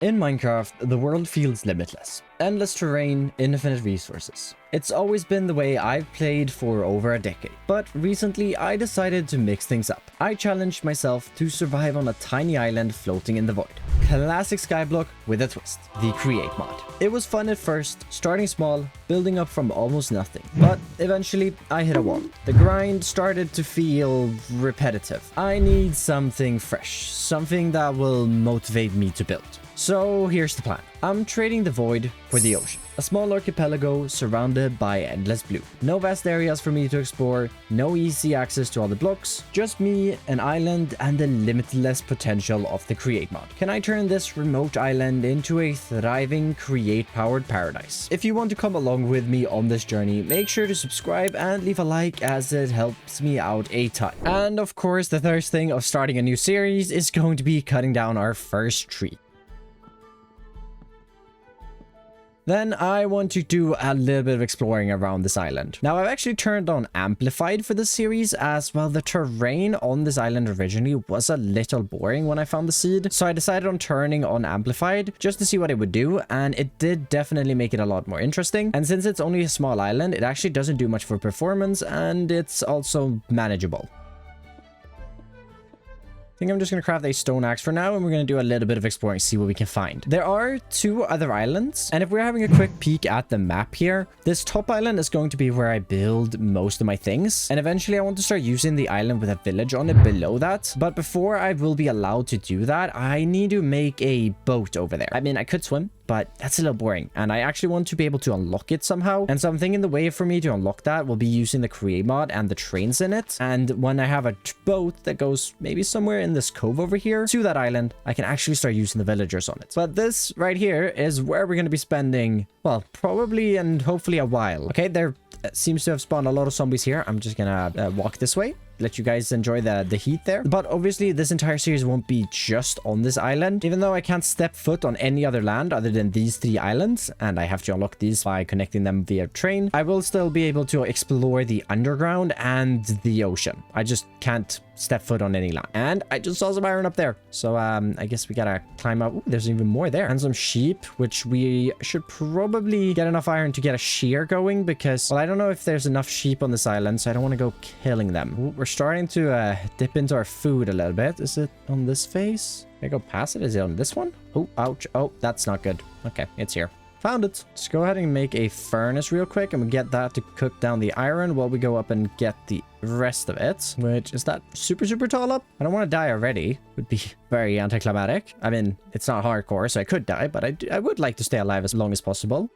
In Minecraft, the world feels limitless. Endless terrain, infinite resources. It's always been the way I've played for over a decade. But recently, I decided to mix things up. I challenged myself to survive on a tiny island floating in the void. Classic Skyblock with a twist, the Create mod. It was fun at first, starting small, building up from almost nothing. But eventually, I hit a wall. The grind started to feel repetitive. I need something fresh, something that will motivate me to build. So here's the plan. I'm trading the void for the ocean. A small archipelago surrounded by endless blue. No vast areas for me to explore, no easy access to all the blocks, just me, an island, and the limitless potential of the Create mod. Can I turn this remote island into a thriving Create-powered paradise? If you want to come along with me on this journey, make sure to subscribe and leave a like as it helps me out a ton. And of course, the first thing of starting a new series is going to be cutting down our first tree. Then I want to do a little bit of exploring around this island. Now, I've actually turned on Amplified for this series as well. The terrain on this island originally was a little boring when I found the seed. So I decided on turning on Amplified just to see what it would do. And it did definitely make it a lot more interesting. And since it's only a small island, it actually doesn't do much for performance and it's also manageable. I think I'm just going to craft a stone axe for now, and we're going to do a little bit of exploring, see what we can find. There are 2 other islands, and if we're having a quick peek at the map here, this top island is going to be where I build most of my things, and eventually I want to start using the island with a village on it below that. But before I will be allowed to do that, I need to make a boat over there. I mean, I could swim, but that's a little boring, and I actually want to be able to unlock it somehow. And something in the way for me to unlock that will be using the Create mod and the trains in it. And when I have a boat that goes maybe somewhere in this cove over here to that island, I can actually start using the villagers on it. But this right here is where we're going to be spending, well, probably and hopefully a while. Okay, there seems to have spawned a lot of zombies here. I'm just gonna walk this way, let you guys enjoy the heat there. But obviously this entire series won't be just on this island, even though I can't step foot on any other land other than these 3 islands, and I have to unlock these by connecting them via train. I will still be able to explore the underground and the ocean. I just can't step foot on any land. And I just saw some iron up there, so I guess we gotta climb up. Ooh, there's even more there, and some sheep, which we should probably get enough iron to get a shear going, because, well, I don't know if there's enough sheep on this island, so I don't want to go killing them. Ooh, we're starting to dip into our food a little bit. Is it on this face? Can I go past it? Is it on this one? Oh, ouch. Oh, that's not good. Okay, it's here. Found it. Let's go ahead and make a furnace real quick, and we get that to cook down the iron while we go up and get the rest of it, which is that super tall up. I don't want to die already. Would be very anticlimactic. I mean, it's not hardcore, so I could die, but I would like to stay alive as long as possible.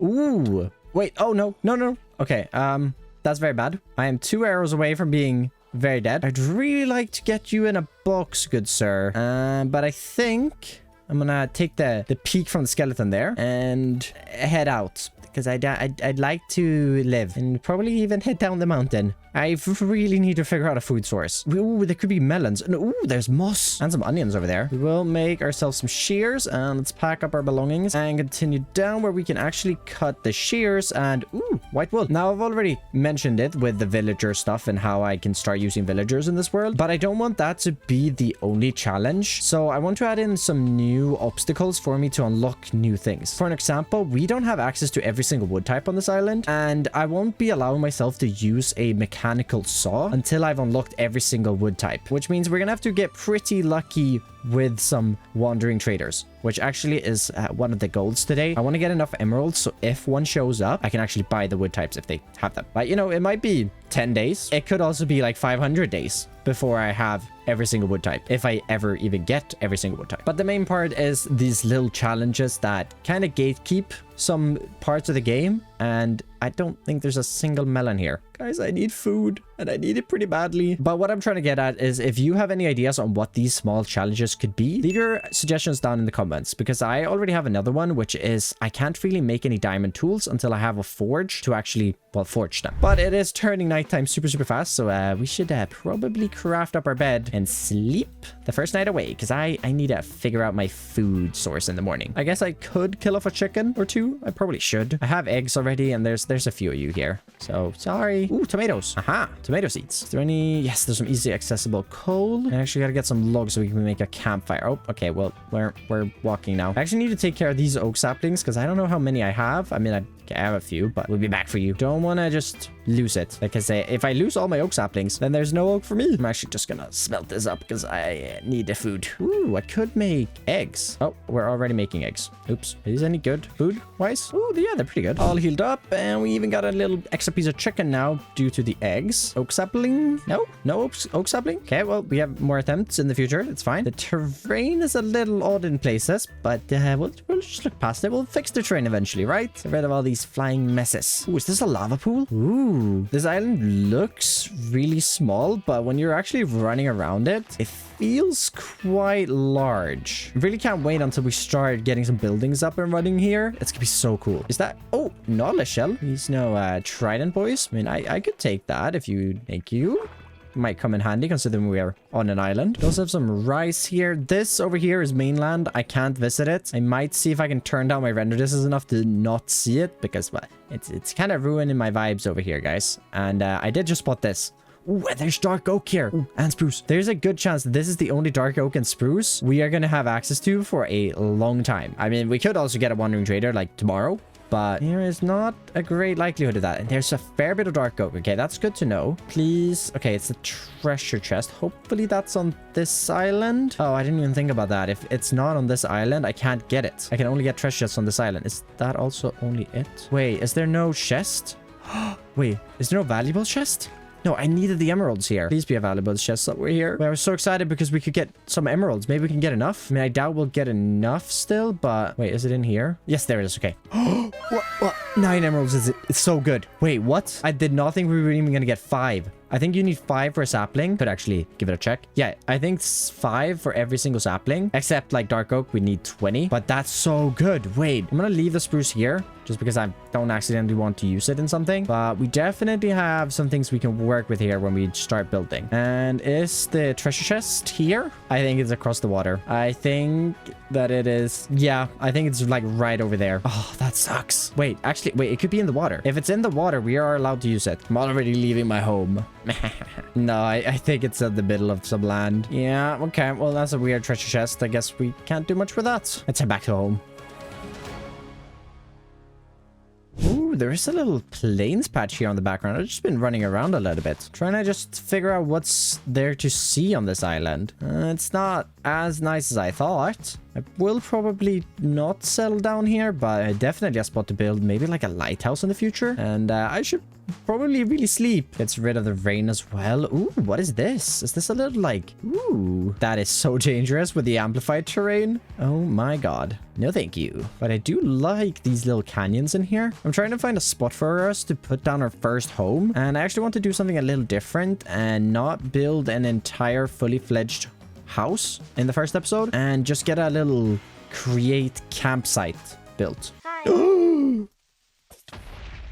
Ooh, wait. Oh, no. Okay, that's very bad. I am 2 arrows away from being very dead. I'd really like to get you in a box, good sir. But I think I'm gonna take the peak from the skeleton there and head out, because I'd like to live and probably even head down the mountain. I really need to figure out a food source. Ooh, there could be melons. And ooh, there's moss and some onions over there. We will make ourselves some shears, and let's pack up our belongings and continue down where we can actually cut the shears. And ooh, white wool. Now, I've already mentioned it with the villager stuff and how I can start using villagers in this world, but I don't want that to be the only challenge. So I want to add in some new obstacles for me to unlock new things. For an example, we don't have access to every single wood type on this island, and I won't be allowing myself to use a mechanical saw until I've unlocked every single wood type, which means we're gonna have to get pretty lucky with some wandering traders, which actually is one of the goals today. I want to get enough emeralds, so if one shows up, I can actually buy the wood types if they have them. But, you know, it might be 10 days. It could also be like 500 days before I have every single wood type, if I ever even get every single wood type. But the main part is these little challenges that kind of gatekeep some parts of the game, and I don't think there's a single melon here. Guys, I need food, and I need it pretty badly. But what I'm trying to get at is, if you have any ideas on what these small challenges could be, leave your suggestions down in the comments, because I already have another one, which is I can't really make any diamond tools until I have a forge to actually, well, forge them. But it is turning nighttime super fast, so we should probably craft up our bed and sleep the first night away, because I need to figure out my food source in the morning. I guess I could kill off a chicken or 2 you? I probably should. I have eggs already, and there's a few of you here. So, sorry. Ooh, tomatoes. Aha, tomato seeds. Is there any... Yes, there's some easily accessible coal. I actually gotta get some logs so we can make a campfire. Oh, okay, well, we're walking now. I actually need to take care of these oak saplings, because I don't know how many I have. I mean, I have a few, but we'll be back for you. Don't want to just lose it. Like I say, if I lose all my oak saplings, then there's no oak for me. I'm actually just gonna smelt this up because I need the food. Ooh, I could make eggs. Oh, we're already making eggs. Oops. Are these any good food-wise? Ooh, yeah, they're pretty good. All healed up, and we even got a little extra piece of chicken now due to the eggs. Oak sapling? No oak sapling? Okay, well, we have more attempts in the future. It's fine. The terrain is a little odd in places, but we'll just look past it. We'll fix the terrain eventually, right? Get rid of all these flying messes. Ooh, is this a lava pool? Ooh, this island looks really small, but when you're actually running around it, it feels quite large. Really can't wait until we start getting some buildings up and running here. It's gonna be so cool. Is that... Oh, knowledge shell. These no trident boys. I mean, I could take that if you... Thank you. Might come in handy considering we are on an island. We also have some rice here. This over here is mainland. I can't visit it. I might see if I can turn down my render distance enough to not see it because, well, it's kind of ruining my vibes over here, guys. And I did just spot this. Ooh, and there's dark oak here. Ooh, and spruce. There's a good chance that this is the only dark oak and spruce we are going to have access to for a long time. I mean, we could also get a wandering trader like tomorrow, but there is not a great likelihood of that. And there's a fair bit of dark oak. Okay, that's good to know. Please. Okay, it's a treasure chest. Hopefully that's on this island. Oh, I didn't even think about that. If it's not on this island, I can't get it. I can only get treasure chests on this island. Is that also only it? Wait, is there no chest? Wait, is there no valuable chest? No, I needed the emeralds here. Please be a valuable chest somewhere here. But I was so excited because we could get some emeralds. Maybe we can get enough. I mean, I doubt we'll get enough still, but... Wait, is it in here? Yes, there it is. Okay. What? 9 emeralds is it? It's so good. Wait, what? I did not think we were even going to get 5. I think you need 5 for a sapling. Could actually give it a check. Yeah, I think it's 5 for every single sapling. Except like dark oak, we need 20. But that's so good. Wait, I'm going to leave the spruce here just because I don't accidentally want to use it in something. But we definitely have some things we can work with here when we start building. And is the treasure chest here? I think it's across the water. I think that it is. Yeah, I think it's like right over there. Oh, that sucks. Wait, actually, wait, it could be in the water. If it's in the water, we are allowed to use it. I'm already leaving my home. No, I think it's in the middle of some land. Yeah, okay. Well, that's a weird treasure chest. I guess we can't do much with that. Let's head back to home. Ooh, there is a little plains patch here on the background. I've just been running around a little bit, trying to just figure out what's there to see on this island. It's not as nice as I thought. I will probably not settle down here, but I definitely a spot to build maybe like a lighthouse in the future. And I should probably really sleep. Gets rid of the rain as well. Ooh, what is this? Is this a little like... Ooh, that is so dangerous with the amplified terrain. Oh my god. No, thank you. But I do like these little canyons in here. I'm trying to find a spot for us to put down our first home. And I actually want to do something a little different and not build an entire fully fledged house in the first episode and just get a little create campsite built.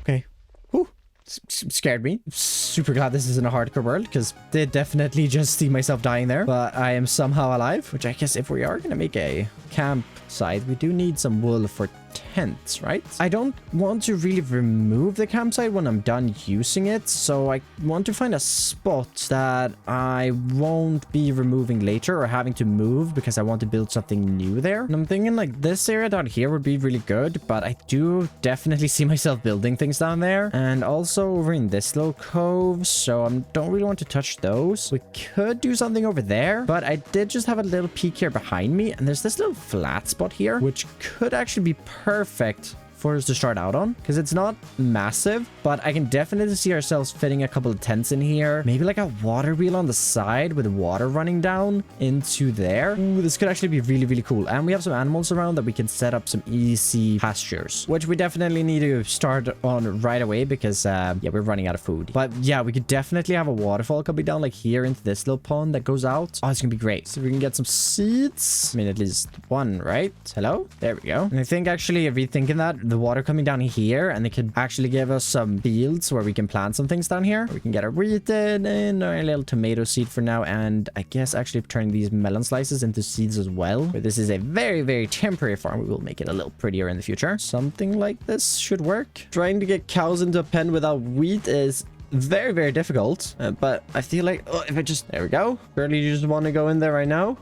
Okay. Whew. Scared me. Super glad this isn't a hardcore world because did definitely just see myself dying there, but I am somehow alive, which I guess if we are going to make a campsite, we do need some wool for tents, right? I don't want to really remove the campsite when I'm done using it, so I want to find a spot that I won't be removing later or having to move because I want to build something new there. And I'm thinking like this area down here would be really good, but I do definitely see myself building things down there and also over in this little cove, so I don't really want to touch those. We could do something over there, but I did just have a little peek here behind me and there's this little flat spot here, which could actually be perfect for us to start out on because it's not massive, but I can definitely see ourselves fitting a couple of tents in here. Maybe like a water wheel on the side with water running down into there. Ooh, this could actually be really, really cool. And we have some animals around that we can set up some easy pastures, which we definitely need to start on right away because, yeah, we're running out of food. But yeah, we could definitely have a waterfall coming down like here into this little pond that goes out. Oh, it's gonna be great. So we can get some seeds. I mean, at least one, right? Hello? There we go. And I think actually, if you're thinking that, the water coming down here, and it could actually give us some fields where we can plant some things down here. We can get our wheat in and our little tomato seed for now, and I guess actually turning these melon slices into seeds as well. But this is a very, very temporary farm. We will make it a little prettier in the future. Something like this should work. Trying to get cows into a pen without wheat is very, very difficult, but I feel like, oh, if I just, there we go. Really, you just want to go in there right now.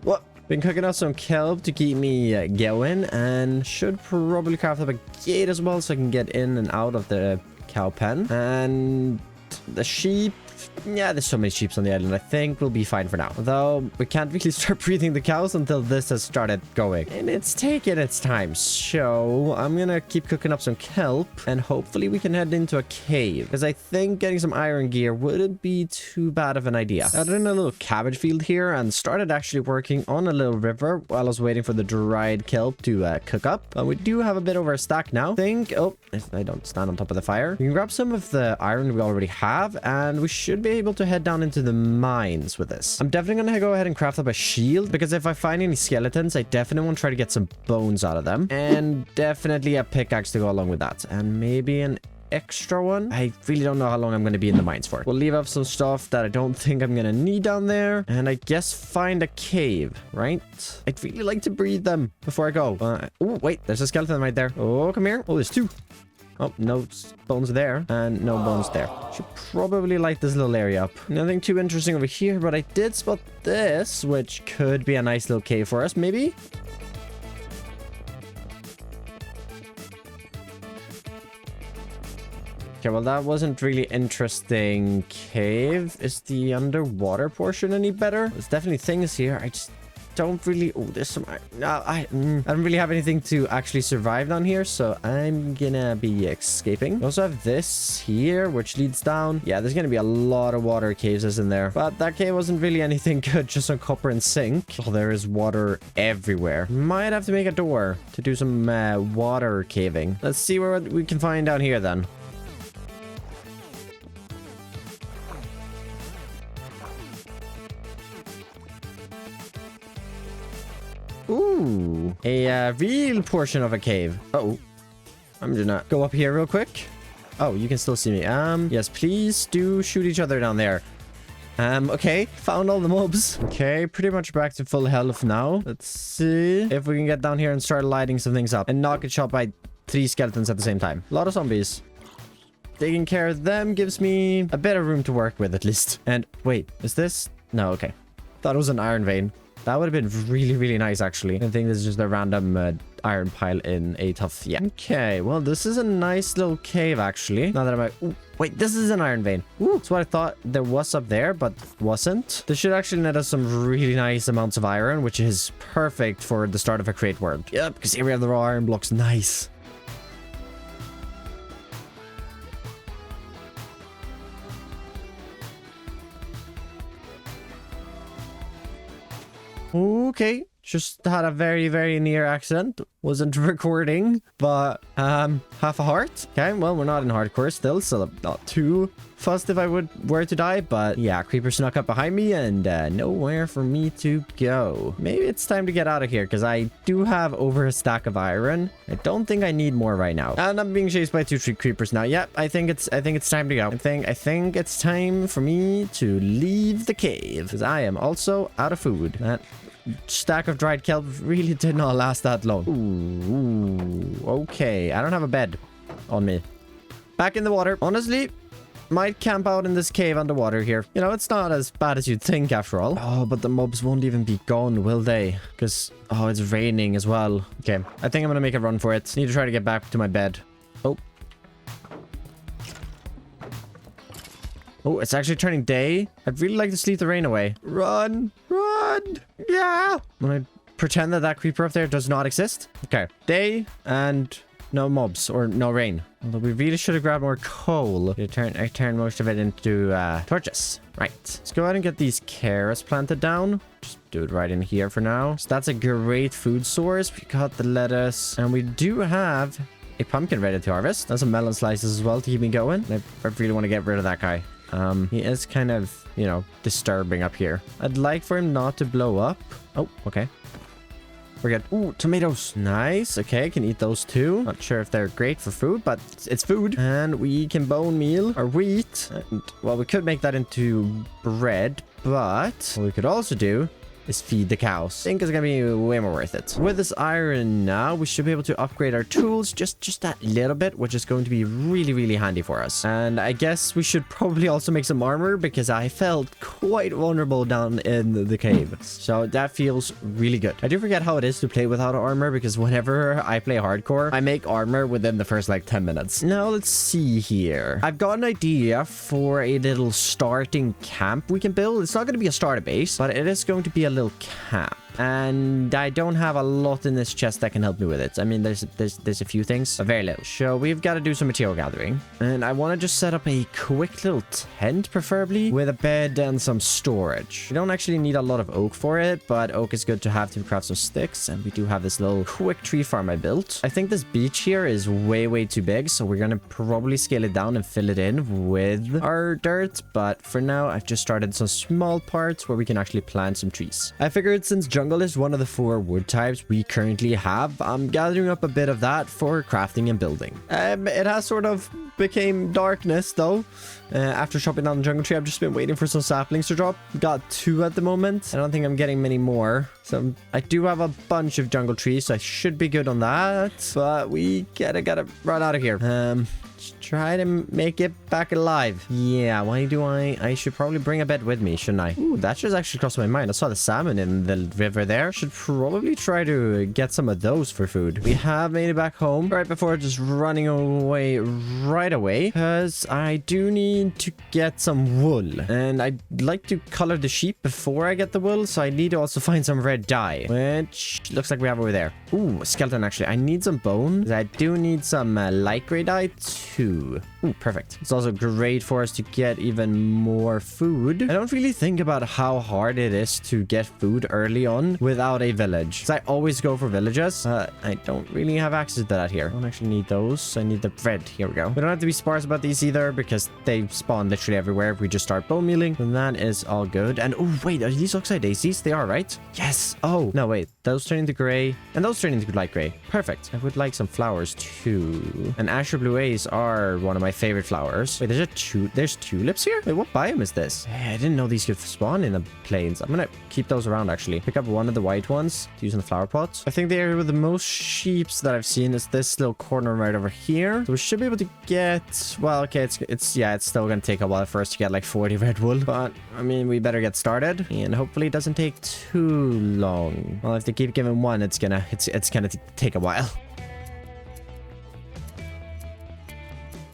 What? Been cooking up some kelp to keep me going, and should probably craft up a gate as well so I can get in and out of the cow pen. And the sheep, yeah, there's so many sheep on the island. I think we'll be fine for now. Although we can't really start breeding the cows until this has started going. And it's taking its time. So I'm gonna keep cooking up some kelp, and hopefully we can head into a cave. Because I think getting some iron gear wouldn't be too bad of an idea. I did a little cabbage field here and started actually working on a little river while I was waiting for the dried kelp to cook up. We do have a bit over a stack now. Oh, if I don't stand on top of the fire. We can grab some of the iron we already have, and we should be able to head down into the mines with this. I'm definitely gonna go ahead and craft up a shield, because if I find any skeletons, I definitely want to try to get some bones out of them, and definitely a pickaxe to go along with that, and maybe an extra one. I really don't know how long I'm going to be in the mines for. We'll leave up some stuff that I don't think I'm going to need down there, and I guess find a cave, right? I'd really like to breed them before I go. Oh, wait, there's a skeleton right there. Oh, come here. Oh, there's two. Oh, no bones there, and no bones there. Should probably light this little area up. Nothing too interesting over here, but I did spot this, which could be a nice little cave for us, maybe? Okay, well, that wasn't really interesting cave. Is the underwater portion any better? There's definitely things here. I just don't really... Oh, there's some... No, I don't really have anything to actually survive down here, so I'm gonna be escaping. We also have this here, which leads down. Yeah, there's gonna be a lot of water caves in there, but that cave wasn't really anything good, just some copper and zinc. Oh, there is water everywhere. Might have to make a door to do some water caving. Let's see what we can find down here then. Ooh, a real portion of a cave. Uh-oh. I'm gonna go up here real quick. Oh, you can still see me. Yes, please do shoot each other down there. Okay, found all the mobs. Okay, pretty much back to full health now. Let's see if we can get down here and start lighting some things up and not get shot by 3 skeletons at the same time. A lot of zombies. Taking care of them gives me a bit of room to work with, at least. And wait, is this? No, okay. Thought it was an iron vein. That would have been really, really nice, actually. I think this is just a random iron pile in a tough... Yeah. Okay, well, this is a nice little cave, actually. Now that I'm like... Ooh, wait, this is an iron vein. Ooh, that's what I thought there was up there, but wasn't. This should actually net us some really nice amounts of iron, which is perfect for the start of a crate world. Yep, because here we have the raw iron blocks. Nice. Okay, just had a very, very near accident. Wasn't recording, but half a heart. Okay, well, we're not in hardcore still, so I'm not too fussed if I were to die. But yeah, creeper snuck up behind me and nowhere for me to go. Maybe it's time to get out of here because I do have over a stack of iron. I don't think I need more right now. And I'm being chased by 2 creepers now. Yep, I think it's time to go. I think it's time for me to leave the cave because I am also out of food. That stack of dried kelp really did not last that long. Ooh, okay. I don't have a bed on me. Back in the water. Honestly, might camp out in this cave underwater here. You know, it's not as bad as you'd think after all. Oh, but the mobs won't even be gone, will they? Because, oh, it's raining as well. Okay, I think I'm gonna make a run for it. Need to try to get back to my bed. Oh. Oh, it's actually turning day. I'd really like to sleep the rain away. Run! Run! Yeah! I'm gonna pretend that creeper up there does not exist. Okay. Day and no mobs or no rain. Although we really should have grabbed more coal. I turned most of it into torches. Right. Let's go ahead and get these carrots planted down. Just do it right in here for now. So that's a great food source. We got the lettuce. And we do have a pumpkin ready to harvest. That's some melon slices as well to keep me going. I really want to get rid of that guy. He is kind of, you know, disturbing up here. I'd like for him not to blow up. Oh, okay. We're good. Ooh, tomatoes. Nice. Okay, can eat those too. Not sure if they're great for food, but it's food. And we can bone meal our wheat. And, well, we could make that into bread, but what we could also do is feed the cows. I think it's gonna be way more worth it. With this iron now, we should be able to upgrade our tools just that little bit, which is going to be really, really handy for us. And I guess we should probably also make some armor because I felt quite vulnerable down in the cave. So that feels really good. I do forget how it is to play without armor because whenever I play hardcore, I make armor within the first like 10 minutes. Now let's see here. I've got an idea for a little starting camp we can build. It's not going to be a starter base, but it is going to be a little camp. And I don't have a lot in this chest that can help me with it. I mean, there's a few things, but very little. So we've got to do some material gathering. And I want to just set up a quick little tent, preferably, with a bed and some storage. We don't actually need a lot of oak for it, but oak is good to have to craft some sticks. And we do have this little quick tree farm I built. I think this beach here is way too big, so we're going to probably scale it down and fill it in with our dirt. But for now, I've just started some small parts where we can actually plant some trees. I figured since jungle is one of the 4 wood types we currently have, I'm gathering up a bit of that for crafting and building. It has sort of became darkness though. After chopping down the jungle tree, I've just been waiting for some saplings to drop. Got 2 at the moment. I don't think I'm getting many more. So I do have a bunch of jungle trees, so I should be good on that. But we gotta run out of here. Try to make it back alive. Yeah, why do I should probably bring a bed with me, shouldn't I? Ooh, that just actually crossed my mind. I saw the salmon in the river there. Should probably try to get some of those for food. We have made it back home right before just running away right away, because I do need to get some wool, and I'd like to color the sheep before I get the wool, so I need to also find some red dye, which looks like we have over there. Ooh, a skeleton actually. I need some bones. I do need some light gray dye too. Ooh, perfect. It's also great for us to get even more food. I don't really think about how hard it is to get food early on without a village. So I always go for villages. I don't really have access to that here. I don't actually need those. I need the bread. Here we go. We don't have to be sparse about these either because they spawn literally everywhere if we just start bone mealing. And that is all good. And oh, wait, are these oxide daisies? They are, right? Yes. Oh, no, wait. Those turn into gray and those turn into light gray. Perfect. I would like some flowers too. And Azure Blue A's are one of my favorite flowers. Wait, there's tulips here? Wait, what biome is this? Hey, I didn't know these could spawn in the plains. I'm gonna keep those around actually. Pick up one of the white ones to use in the flower pots. I think the area with the most sheeps that I've seen is this little corner right over here. So we should be able to get, well, okay, it's still gonna take a while for us to get like 40 red wool, but I mean, we better get started and hopefully it doesn't take too long. Well, if they keep giving one, it's gonna take a while.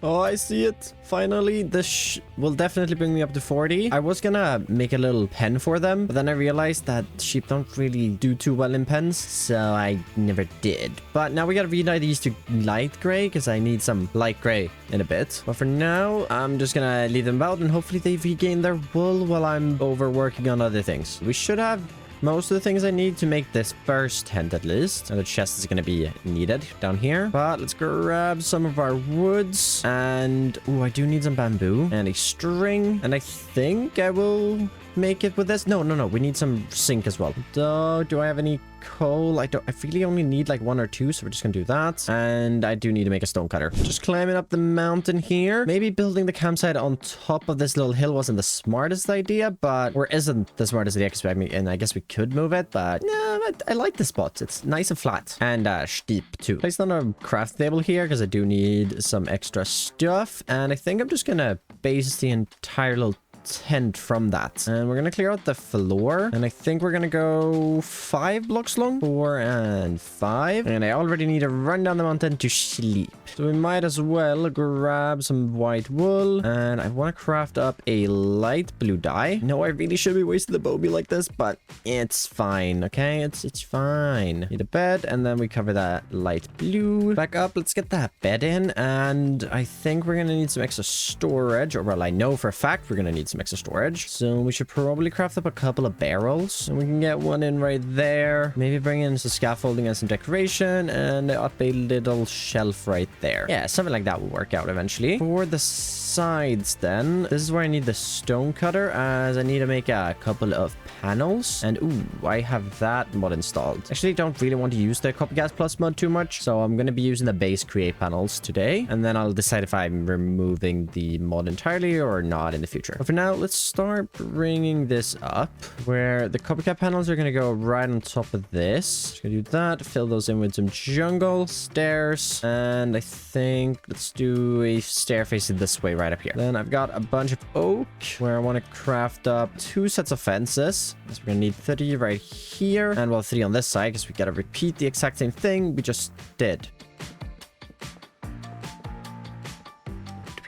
Oh, I see it. Finally, this will definitely bring me up to 40. I was gonna make a little pen for them, but then I realized that sheep don't really do too well in pens, so I never did. But now we gotta redye these to light gray, because I need some light gray in a bit. But for now, I'm just gonna leave them out, and hopefully they regain their wool while I'm over working on other things. We should have most of the things I need to make this first tent at least. And the chest is going to be needed down here. But let's grab some of our woods. And, oh, I do need some bamboo and a string. And I think I will make it with this. No. We need some zinc as well. Do I have any coal? I really only need like 1 or 2, so we're just gonna do that. And I do need to make a stone cutter. Just climbing up the mountain here. Maybe building the campsite on top of this little hill wasn't the smartest idea, but or isn't the smartest idea, because I guess we could move it, but no, I like the spot. It's nice and flat and steep too. Placed on a craft table here because I do need some extra stuff, and I think I'm just gonna base the entire little tent from that, and we're gonna clear out the floor, and I think we're gonna go 5 blocks long, 4 and 5, and I already need to run down the mountain to sleep, so we might as well grab some white wool, and I want to craft up a light blue dye. No, I really should be wasting the bowbee like this, but it's fine. Okay, it's fine. Need a bed, and then we cover that light blue. Back up, let's get that bed in, and I think we're gonna need some extra storage, or well, I know for a fact we're gonna need some extra storage, so we should probably craft up a couple of barrels, and we can get one in right there. Maybe bring in some scaffolding and some decoration, and up a little shelf right there. Yeah, something like that will work out eventually. For the sides then, this is where I need the stone cutter, as I need to make a couple of panels. And ooh, I have that mod installed. Actually, don't really want to use the Copycat Plus mod too much, so I'm going to be using the base create panels today, and then I'll decide if I'm removing the mod entirely or not in the future. But for now, let's start bringing this up, where the Copycat panels are going to go right on top of this. Just going to do that, fill those in with some jungle, stairs, and I think let's do a stair facing this way right up here. Then I've got a bunch of oak, where I want to craft up 2 sets of fences. So we're going to need 3 right here, and well, 3 on this side, because we got to repeat the exact same thing we just did.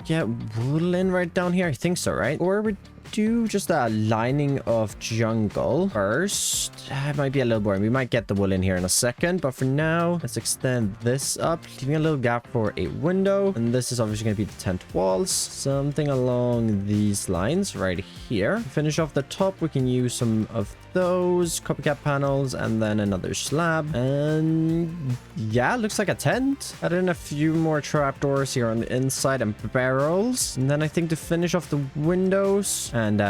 Get wool in right down here? I think so, right? Or we do just a lining of jungle first. It might be a little boring. We might get the wool in here in a second, but for now, let's extend this up, leaving a little gap for a window. And this is obviously going to be the tent walls. Something along these lines right here. To finish off the top, we can use some of those Copycat panels and then another slab. And yeah, looks like a tent. Add in a few more trapdoors here on the inside and barrels. And then I think to finish off the windows, and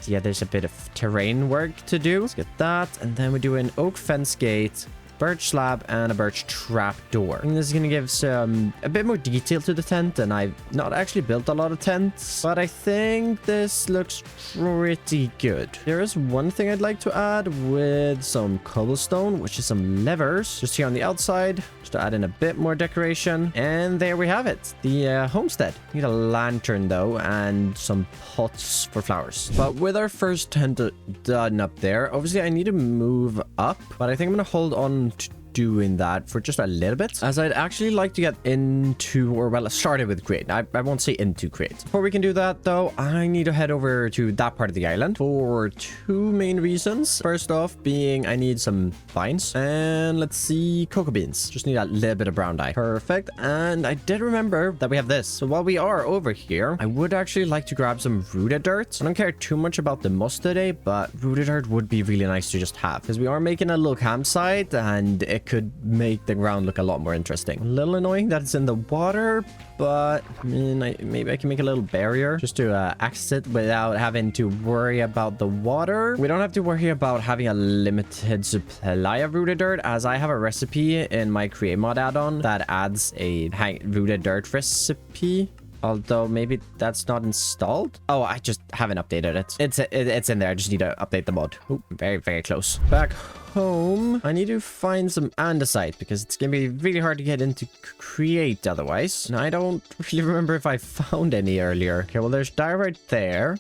yeah, there's a bit of terrain work to do. Let's get that. And then we do an oak fence gate, birch slab, and a birch trap door. And this is going to give some a bit more detail to the tent, and I've not actually built a lot of tents, but I think this looks pretty good. There is one thing I'd like to add with some cobblestone, which is some levers just here on the outside, just to add in a bit more decoration. And there we have it, the homestead. Need a lantern though, and some pots for flowers. But with our first tent done up there, obviously I need to move up, but I think I'm going to hold on to doing that for just a little bit, as I'd actually like to get into, or well, started with create. I won't say into create. Before we can do that though, I need to head over to that part of the island for 2 main reasons. First off being I need some vines, and let's see, cocoa beans. Just need a little bit of brown dye. Perfect. And I did remember that we have this. So while we are over here, I would actually like to grab some rooted dirt. I don't care too much about the moss today, but rooted dirt would be really nice to just have, because we are making a little campsite, and it could make the ground look a lot more interesting. A little annoying that it's in the water, but I mean, maybe I can make a little barrier just to access it without having to worry about the water. We don't have to worry about having a limited supply of rooted dirt, as I have a recipe in my create mod add-on that adds a rooted dirt recipe. Although maybe that's not installed. Oh, I just haven't updated it. It's in there. I just need to update the mod. Oh, very, very close. Back home, I need to find some andesite, because it's going to be really hard to get into create otherwise. And I don't really remember if I found any earlier. Okay, well, there's dye right there,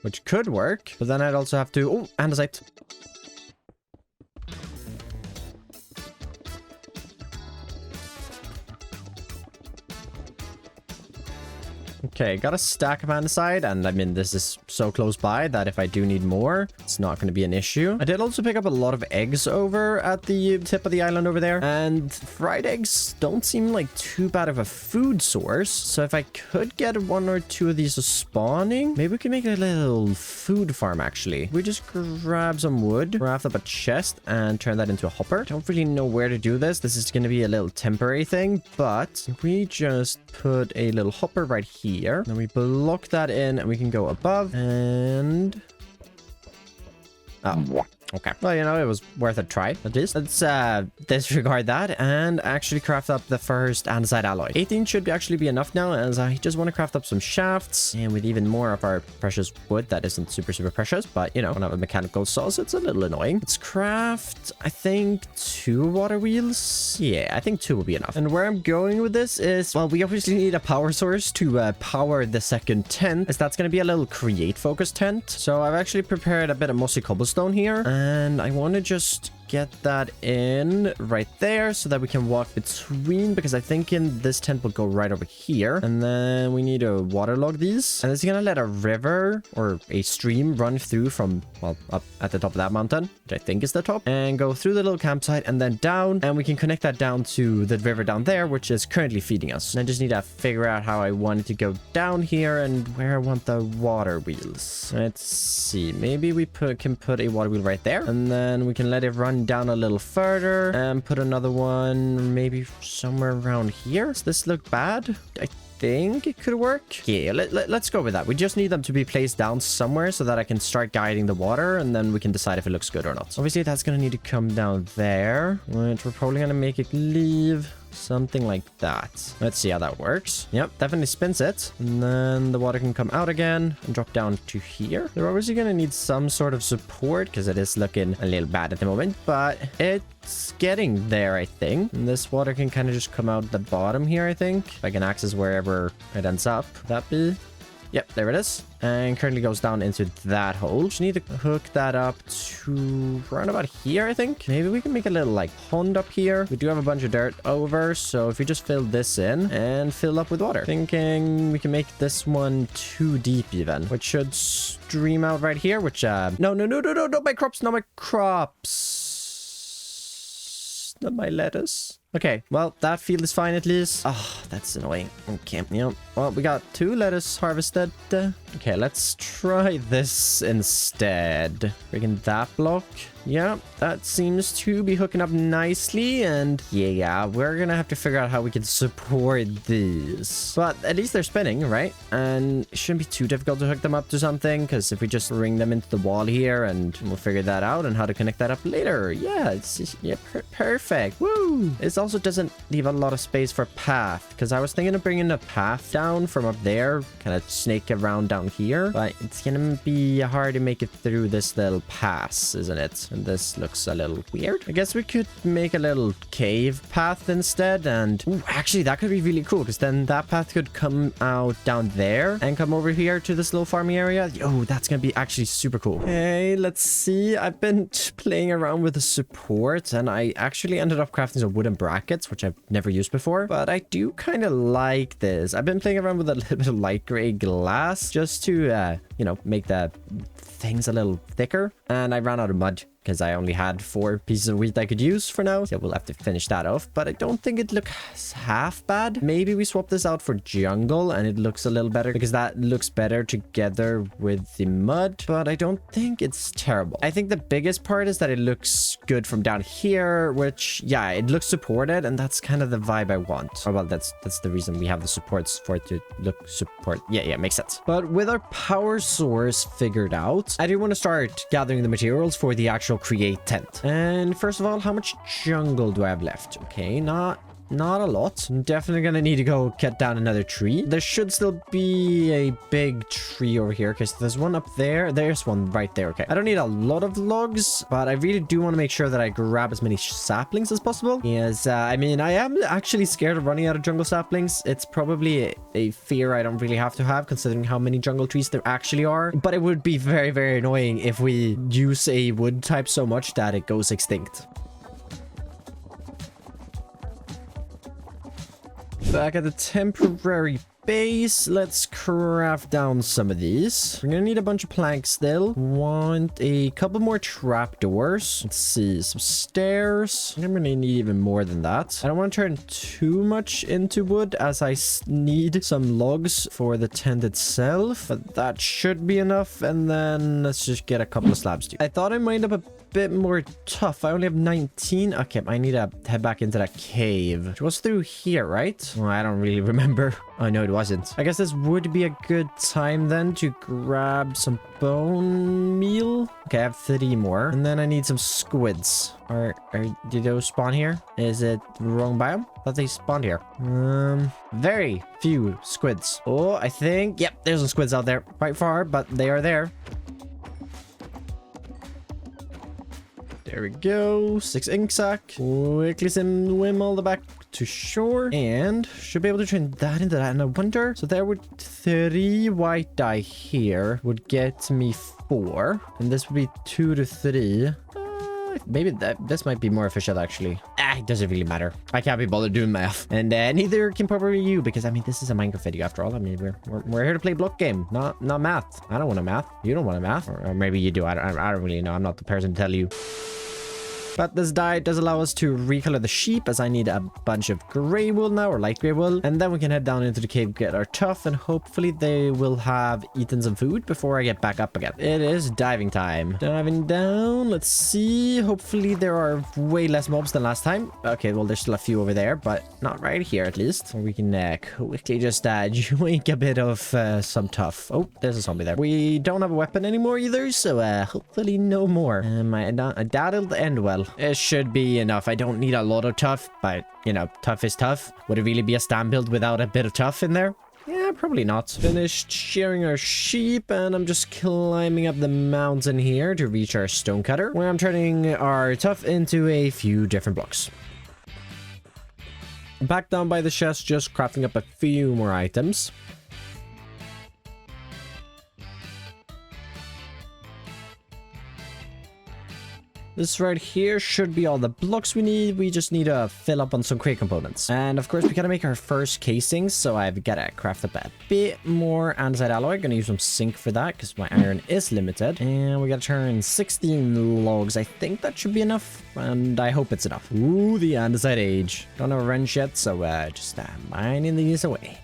which could work. But then I'd also have to... Oh, andesite. Okay, got a stack of andesite, and I mean, this is so close by that if I do need more, it's not going to be an issue. I did also pick up a lot of eggs over at the tip of the island over there, and fried eggs don't seem like too bad of a food source. So if I could get 1 or 2 of these spawning, maybe we can make a little food farm actually. We just grab some wood, craft up a chest, and turn that into a hopper. Don't really know where to do this. This is going to be a little temporary thing, but we just put a little hopper right here. Then we block that in, and we can go above and... Oh, okay. Well, you know, it was worth a try, at least. Let's disregard that and actually craft up the first andesite alloy. 18 should actually be enough now, as I just want to craft up some shafts, and with even more of our precious wood that isn't super, super precious, but, you know, when I have a mechanical saw, so it's a little annoying. Let's craft, I think, 2 water wheels. Yeah, I think 2 will be enough. And where I'm going with this is, well, we obviously need a power source to power the second tent, as that's going to be a little create-focused tent. So I've actually prepared a bit of mossy cobblestone here, and I want to just get that in right there so that we can walk between, because I think in this tent will go right over here. And then we need to waterlog these, and it's gonna let a river or a stream run through from, well, up at the top of that mountain, which I think is the top, and go through the little campsite and then down, and we can connect that down to the river down there, which is currently feeding us. And I just need to figure out how I want it to go down here and where I want the water wheels. Let's see, maybe we can put a water wheel right there, and then we can let it run down a little further and put another one maybe somewhere around here. Does this look bad? I think it could work. Yeah, let's go with that. We just need them to be placed down somewhere so that I can start guiding the water, and then we can decide if it looks good or not. Obviously, that's going to need to come down there, which we're probably going to make it leave something like that. Let's see how that works. Yep, definitely spins it. And then the water can come out again and drop down to here. They're obviously going to need some sort of support because it is looking a little bad at the moment, but it's getting there, I think. And this water can kind of just come out the bottom here, I think. If I can access wherever it ends up. Would that be? Yep, there it is. And currently goes down into that hole. Just need to hook that up to around about here, I think. Maybe we can make a little like pond up here. We do have a bunch of dirt over, so if we just fill this in and fill up with water. Thinking we can make this one too deep even, which should stream out right here, which no, not my crops, not my crops. Not my lettuce. Okay, well, that field is fine at least. Oh, that's annoying. Okay, yeah. Well, we got 2 lettuce harvested. Okay, let's try this instead. Breaking that block. Yeah, that seems to be hooking up nicely. And yeah, we're gonna have to figure out how we can support these. But at least they're spinning, right? And it shouldn't be too difficult to hook them up to something, because if we just ring them into the wall here, and we'll figure that out and how to connect that up later. Yeah, it's just, yeah, perfect. Woo! It also doesn't leave a lot of space for path, because I was thinking of bringing a path down from up there, kind of snake around down here, but it's gonna be hard to make it through this little pass, isn't it? And this looks a little weird. I guess we could make a little cave path instead, and ooh, actually that could be really cool, because then that path could come out down there and come over here to this little farming area. Oh, that's gonna be actually super cool. Okay, let's see. I've been playing around with the support, and I actually ended up crafting some wooden brackets, which I've never used before, but I do kind of like this. I've been playing around with a little bit of light gray glass just to, you know, make the things a little thicker, and I ran out of mud because I only had 4 pieces of wheat I could use for now. So we'll have to finish that off, but I don't think it looks half bad. Maybe we swap this out for jungle and it looks a little better, because that looks better together with the mud, but I don't think it's terrible. I think the biggest part is that it looks good from down here, which, yeah, it looks supported, and that's kind of the vibe I want. Oh, well, that's the reason we have the supports, for it to look support. Yeah, makes sense. But with our power source figured out, I do want to start gathering the materials for the actual create tent. And first of all, how much jungle do I have left? Okay, not a lot. I'm definitely gonna need to go cut down another tree. There should still be a big tree over here. Okay, so there's one up there. There's one right there. Okay, I don't need a lot of logs, but I really do want to make sure that I grab as many saplings as possible. Yes, I mean, I am actually scared of running out of jungle saplings. It's probably a fear I don't really have to have, considering how many jungle trees there actually are. But it would be very, very annoying if we use a wood type so much that it goes extinct. Back at the temporary base, let's craft down some of these. We're gonna need a bunch of planks still. Want a couple more trapdoors. Let's see, some stairs. I'm gonna need even more than that. I don't want to turn too much into wood, as I need some logs for the tent itself, but that should be enough. And then let's just get a couple of slabs too. I thought I might have a bit more tough. I only have 19. Okay, I need to head back into that cave, which was through here, right? Oh, I don't really remember. Oh, no, it wasn't. I guess this would be a good time then to grab some bone meal. Okay, I have 3 more. And then I need some squids. Did those spawn here? Is it the wrong biome? I thought they spawned here. Very few squids. Oh, I think, yep, there's some squids out there. Quite far, but they are there. There we go. 6 ink sac. Quickly swim all the back to shore. And should be able to turn that into that. And I wonder, so there would 3 white dye here would get me 4. And this would be 2 to 3. Maybe this might be more efficient, actually. It doesn't really matter. I can't be bothered doing math. And neither can probably you, because, I mean, this is a Minecraft video after all. I mean, we're here to play block game, not math. I don't want to math. You don't want to math. Or maybe you do. I don't really know. I'm not the person to tell you. But this dye does allow us to recolor the sheep, as I need a bunch of gray wool now, or light gray wool. And then we can head down into the cave, get our tough, and hopefully they will have eaten some food before I get back up again. It is diving time. Diving down. Let's see. Hopefully there are way less mobs than last time. Okay, well, there's still a few over there, but not right here at least. We can quickly just joink a bit of some tough. Oh, there's a zombie there. We don't have a weapon anymore either, so hopefully no more. I doubt it'll end well. It should be enough. I don't need a lot of tough, but you know, tough is tough. Would it really be a stand build without a bit of tough in there? Yeah, probably not. Finished shearing our sheep, and I'm just climbing up the mountain here to reach our stonecutter, where I'm turning our tough into a few different blocks. Back down by the chest, just crafting up a few more items. This right here should be all the blocks we need. We just need to fill up on some crate components. And of course, we gotta make our first casings. So I've gotta craft up a bit more andesite alloy. Gonna use some zinc for that because my iron is limited. And we gotta turn 16 logs. I think that should be enough. And I hope it's enough. Ooh, the andesite age. Don't have a wrench yet, so just mining these away.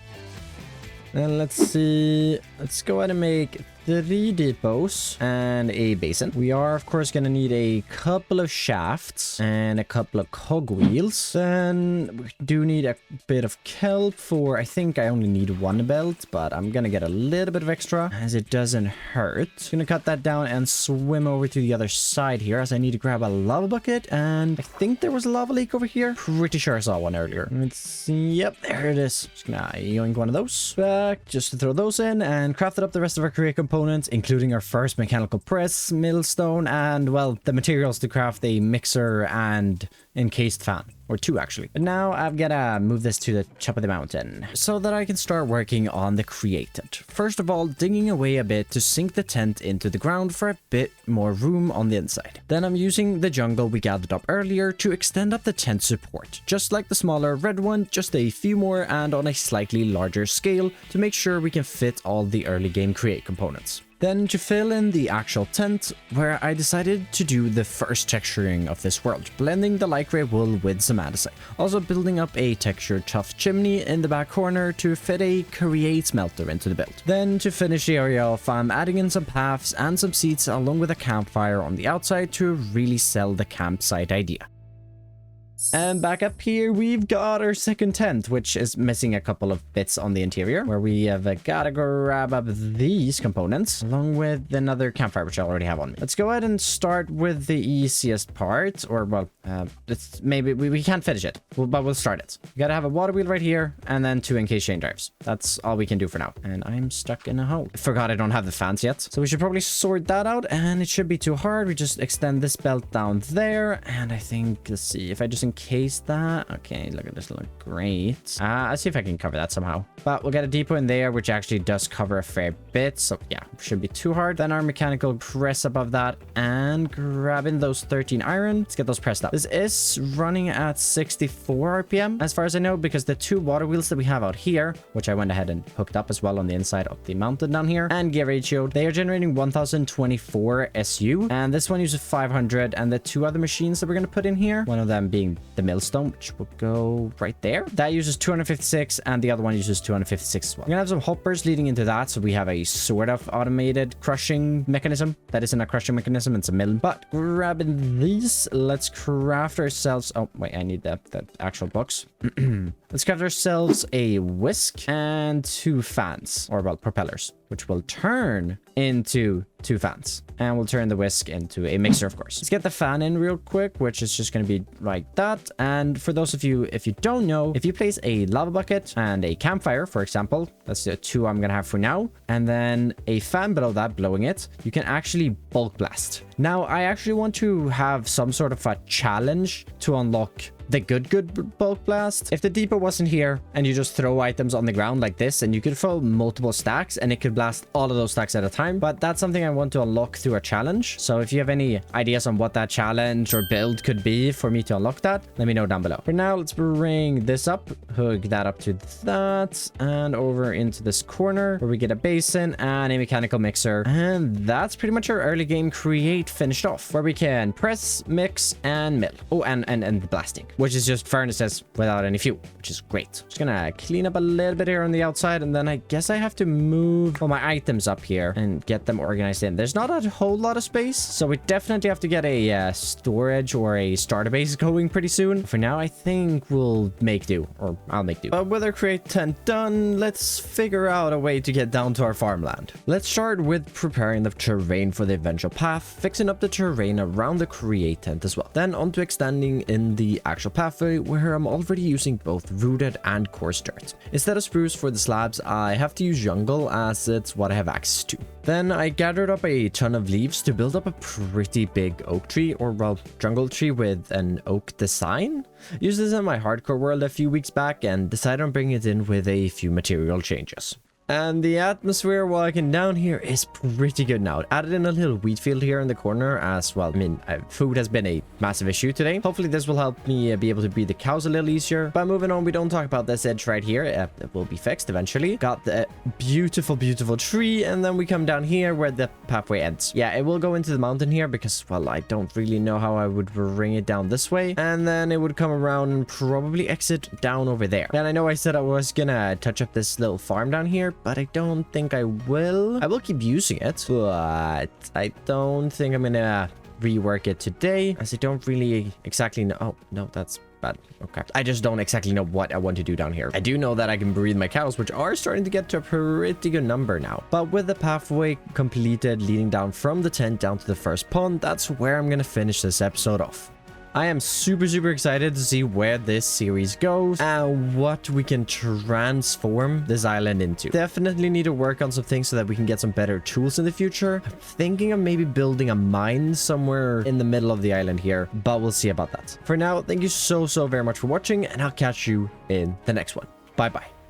And let's see. Let's go ahead and make 3 depots and a basin. We are, of course, going to need a couple of shafts and a couple of cogwheels. Then we do need a bit of kelp for, I think I only need 1 belt, but I'm going to get a little bit of extra as it doesn't hurt. Going to cut that down and swim over to the other side here as I need to grab a lava bucket. And I think there was a lava leak over here. Pretty sure I saw one earlier. Let's see. Yep, there it is. Just going to yoink one of those back just to throw those in and craft it up the rest of our create components, including our first mechanical press, millstone, and, well, the materials to craft a mixer and encased fan. Or 2, actually. But now I've got to move this to the top of the mountain so that I can start working on the created. First of all, digging away a bit to sink the tent into the ground for a bit more room on the inside. Then I'm using the jungle we gathered up earlier to extend up the tent support. Just like the smaller red one, just a few more and on a slightly larger scale to make sure we can fit all the early game create components. Then to fill in the actual tent, where I decided to do the first texturing of this world, blending the light gray wool with some andesite. Also building up a textured tough chimney in the back corner to fit a create smelter into the build. Then to finish the area off, I'm adding in some paths and some seats along with a campfire on the outside to really sell the campsite idea. And back up here, we've got our second tent, which is missing a couple of bits on the interior, where we have got to grab up these components, along with another campfire, which I already have on me. Let's go ahead and start with the easiest part, or, well, it's maybe we can't finish it, but we'll start it. We got to have a water wheel right here, and then 2 encased chain drives. That's all we can do for now. And I'm stuck in a hole. I forgot I don't have the fans yet, so we should probably sort that out, and it should be too hard. We just extend this belt down there, and I think, let's see, if I just encase that. Okay, look at this, look great. I'll see if I can cover that somehow. But we'll get a depot in there, which actually does cover a fair bit. So yeah, shouldn't be too hard. Then our mechanical press above that and grabbing those 13 iron. Let's get those pressed up. This is running at 64 RPM, as far as I know, because the 2 water wheels that we have out here, which I went ahead and hooked up as well on the inside of the mountain down here, and gear ratio, they are generating 1024 SU. And this one uses 500. And the 2 other machines that we're going to put in here, one of them being the millstone, which will go right there. That uses 256, and the other one uses 256 as well. We're gonna have some hoppers leading into that, so we have a sort of automated crushing mechanism. That isn't a crushing mechanism, it's a mill. But grabbing these, let's craft ourselves... Oh, wait, I need the actual box. Let's craft ourselves a whisk and 2 fans, or, well, propellers, which will turn into 2 fans. And we'll turn the whisk into a mixer, of course. Let's get the fan in real quick, which is just going to be like that. And for those of you, if you don't know, if you place a lava bucket and a campfire, for example, that's the 2 I'm going to have for now, and then a fan below that blowing it, you can actually bulk blast. Now, I actually want to have some sort of a challenge to unlock the good bulk blast. If the depot wasn't here and you just throw items on the ground like this, and you could throw multiple stacks and it could blast all of those stacks at a time. But that's something I want to unlock through a challenge. So if you have any ideas on what that challenge or build could be for me to unlock that, let me know down below. For now, let's bring this up, hook that up to that, and over into this corner where we get a basin and a mechanical mixer. And that's pretty much our early game create finished off, where we can press, mix, and mill. Oh, and the blasting, which is just furnaces without any fuel, which is great. Just gonna clean up a little bit here on the outside, and then I guess I have to move all my items up here and get them organized in. There's not a whole lot of space, so we definitely have to get a storage or a starter base going pretty soon. For now, I think we'll make do, or I'll make do. But with our create tent done, let's figure out a way to get down to our farmland. Let's start with preparing the terrain for the eventual path, fixing up the terrain around the create tent as well. Then on to extending in the actual pathway, where I'm already using both rooted and coarse dirt. Instead of spruce for the slabs, I have to use jungle as it's what I have access to. Then I gathered up a ton of leaves to build up a pretty big oak tree, or well, jungle tree with an oak design. Used this in my hardcore world a few weeks back and decided on bringing it in with a few material changes. And the atmosphere walking down here is pretty good now. Added in a little wheat field here in the corner as well. I mean, food has been a massive issue today. Hopefully this will help me be able to breed the cows a little easier. But moving on, we don't talk about this edge right here. It will be fixed eventually. Got the beautiful, beautiful tree. And then we come down here where the pathway ends. Yeah, it will go into the mountain here because, well, I don't really know how I would bring it down this way. And then it would come around and probably exit down over there. And I know I said I was gonna touch up this little farm down here, but I don't think I will. I will keep using it, but I don't think I'm gonna rework it today, as I don't really exactly know. Oh, no, that's bad. Okay. I just don't exactly know what I want to do down here. I do know that I can breed my cows, which are starting to get to a pretty good number now. But with the pathway completed leading down from the tent down to the first pond, that's where I'm gonna finish this episode off. I am super excited to see where this series goes and what we can transform this island into. Definitely need to work on some things so that we can get some better tools in the future. I'm thinking of maybe building a mine somewhere in the middle of the island here, but we'll see about that. For now, thank you so very much for watching, and I'll catch you in the next one. Bye bye.